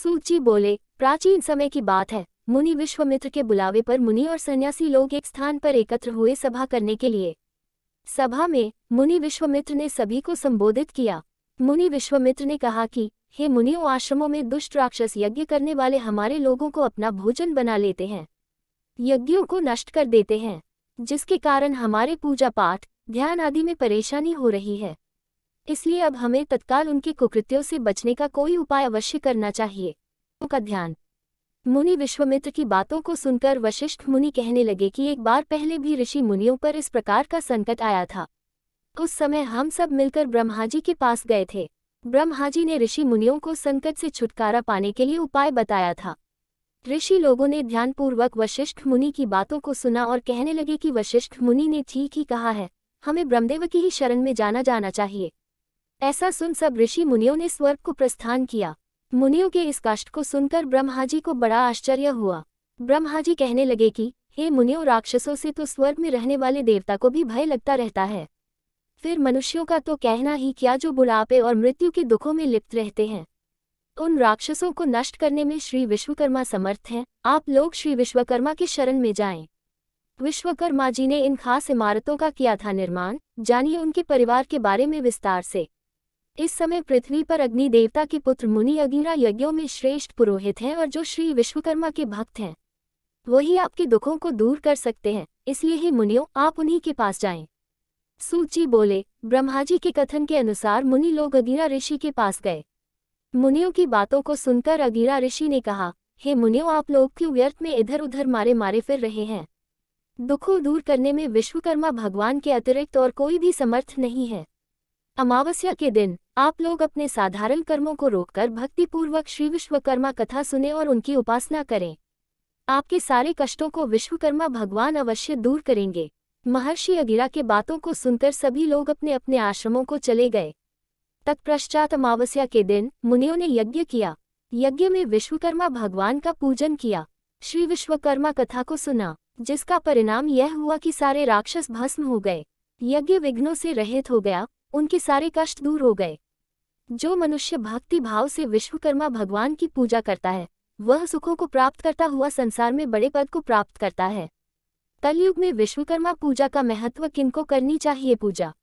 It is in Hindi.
सूत बोले, प्राचीन समय की बात है। मुनि विश्वामित्र के बुलावे पर मुनि और सन्यासी लोग एक स्थान पर एकत्र हुए सभा करने के लिए। सभा में मुनि विश्वामित्र ने सभी को संबोधित किया। मुनि विश्वामित्र ने कहा कि हे मुनियों, आश्रमों में दुष्ट राक्षस यज्ञ करने वाले हमारे लोगों को अपना भोजन बना लेते हैं, यज्ञों को नष्ट कर देते हैं, जिसके कारण हमारे पूजा पाठ ध्यान आदि में परेशानी हो रही है। इसलिए अब हमें तत्काल उनके कुकृत्यों से बचने का कोई उपाय अवश्य करना चाहिए। का ध्यान। मुनि विश्वामित्र की बातों को सुनकर वशिष्ठ मुनि कहने लगे कि एक बार पहले भी ऋषि मुनियों पर इस प्रकार का संकट आया था। उस समय हम सब मिलकर ब्रह्माजी के पास गए थे। ब्रह्माजी ने ऋषि मुनियों को संकट से छुटकारा पाने के लिए उपाय बताया था। ऋषि लोगों ने ध्यानपूर्वक वशिष्ठ मुनि की बातों को सुना और कहने लगे कि वशिष्ठ मुनि ने ठीक ही कहा है, हमें ब्रह्मदेव की ही शरण में जाना चाहिए। ऐसा सुन सब ऋषि मुनियों ने स्वर्ग को प्रस्थान किया। मुनियों के इस कष्ट को सुनकर ब्रह्माजी को बड़ा आश्चर्य हुआ। ब्रह्माजी कहने लगे कि हे मुनियों, राक्षसों से तो स्वर्ग में रहने वाले देवता को भी भय लगता रहता है, फिर मनुष्यों का तो कहना ही क्या, जो बुढ़ापे और मृत्यु के दुखों में लिप्त रहते हैं। उन राक्षसों को नष्ट करने में श्री विश्वकर्मा समर्थ हैं। आप लोग श्री विश्वकर्मा की शरण में जाएं। विश्वकर्मा जी ने इन खास इमारतों का किया था निर्माण। जानिए उनके परिवार के बारे में विस्तार से। इस समय पृथ्वी पर अग्नि देवता के पुत्र मुनि अगिरा यज्ञों में श्रेष्ठ पुरोहित हैं और जो श्री विश्वकर्मा के भक्त हैं वही आपके दुखों को दूर कर सकते हैं। इसलिए ही मुनियों, आप उन्हीं के पास जाएं। सूत जी बोले, ब्रह्माजी के कथन के अनुसार मुनि लोग अगिरा ऋषि के पास गए। मुनियों की बातों को सुनकर अगिरा ऋषि ने कहा, हे मुनियों, आप लोग क्यों व्यर्थ में इधर उधर मारे फिर रहे हैं। दुखों दूर करने में विश्वकर्मा भगवान के अतिरिक्त और कोई भी समर्थ नहीं है। अमावस्या के दिन आप लोग अपने साधारण कर्मों को रोककर भक्तिपूर्वक श्री विश्वकर्मा कथा सुने और उनकी उपासना करें। आपके सारे कष्टों को विश्वकर्मा भगवान अवश्य दूर करेंगे। महर्षि अगिरा के बातों को सुनकर सभी लोग अपने अपने आश्रमों को चले गए। तत्पश्चात अमावस्या के दिन मुनियों ने यज्ञ किया। यज्ञ में विश्वकर्मा भगवान का पूजन किया, श्री विश्वकर्मा कथा को सुना, जिसका परिणाम यह हुआ कि सारे राक्षस भस्म हो गए। यज्ञ विघ्नों से रहित हो गया, उनके सारे कष्ट दूर हो गए। जो मनुष्य भक्ति भाव से विश्वकर्मा भगवान की पूजा करता है वह सुखों को प्राप्त करता हुआ संसार में बड़े पद को प्राप्त करता है। कलयुग में विश्वकर्मा पूजा का महत्व किनको करनी चाहिए पूजा।